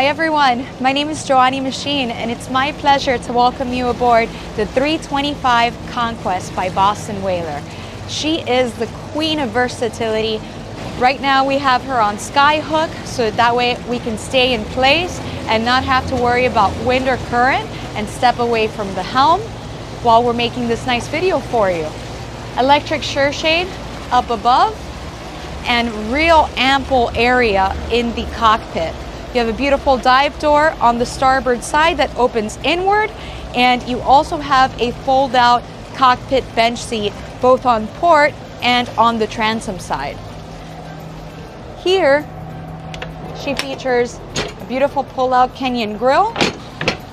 Hi everyone, my name is MarineMax and it's my pleasure to welcome you aboard the 325 Conquest by Boston Whaler. She is the queen of versatility. Right now we have her on skyhook, so that way we can stay in place and not have to worry about wind or current and step away from the helm while we're making this nice video for you. Electric shade up above and real ample area in the cockpit. You have a beautiful dive door on the starboard side that opens inward, and you also have a fold-out cockpit bench seat both on port and on the transom side. Here, she features a beautiful pull-out Kenyan grill,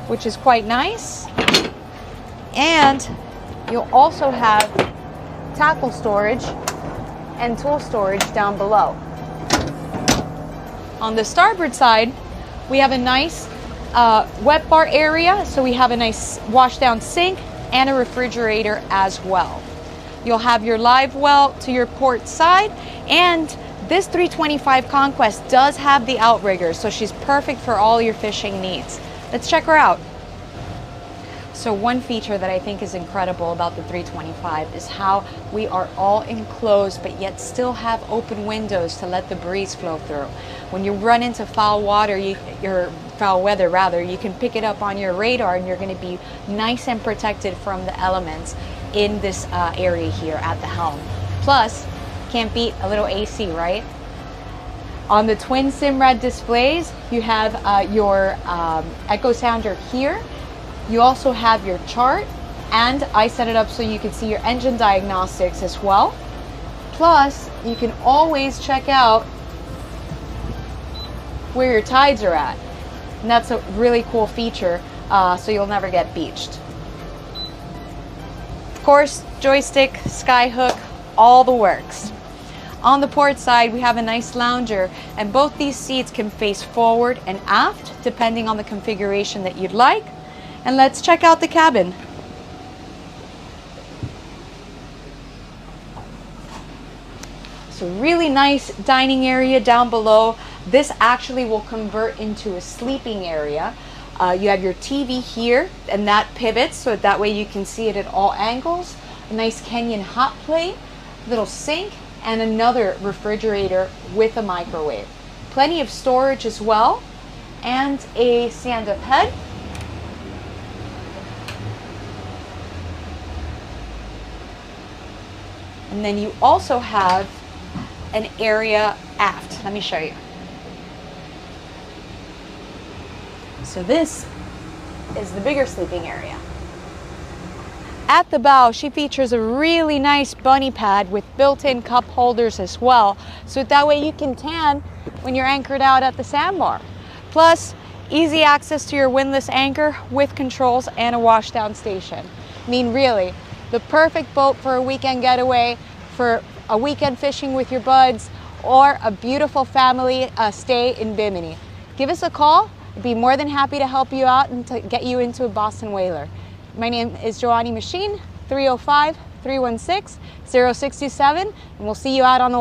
which is quite nice, and you'll also have tackle storage and tool storage down below. On the starboard side, we have a nice wet bar area, so we have a nice wash down sink and a refrigerator as well. You'll have your live well to your port side, and this 325 Conquest does have the outrigger, so she's perfect for all your fishing needs. Let's check her out. So one feature that I think is incredible about the 325 is how we are all enclosed but yet still have open windows to let the breeze flow through. When you run into foul weather, you can pick it up on your radar and you're going to be nice and protected from the elements in this area here at the helm. Plus, can't beat a little AC, right? On the twin Simrad displays, you have your echo sounder here. You also have your chart, and I set it up so you can see your engine diagnostics as well. Plus, you can always check out where your tides are at. And that's a really cool feature, so you'll never get beached. Of course, joystick, skyhook, all the works. On the port side, we have a nice lounger, and both these seats can face forward and aft, depending on the configuration that you'd like. And let's check out the cabin. So really nice dining area down below. This actually will convert into a sleeping area. You have your TV here, and that pivots so that way you can see it at all angles. A nice Kenyan hot plate, little sink, and another refrigerator with a microwave. Plenty of storage as well, and a stand-up head. And then you also have an area aft. Let me show you. So this is the bigger sleeping area. At the bow, she features a really nice bunny pad with built-in cup holders as well, so that way you can tan when you're anchored out at the sandbar. Plus, easy access to your windlass anchor with controls and a washdown station. I mean, really, the perfect boat for a weekend getaway, for a weekend fishing with your buds, or a beautiful family stay in Bimini. Give us a call. I'd be more than happy to help you out and to get you into a Boston Whaler. My name is MarineMax, 305-316-0627, and we'll see you out on the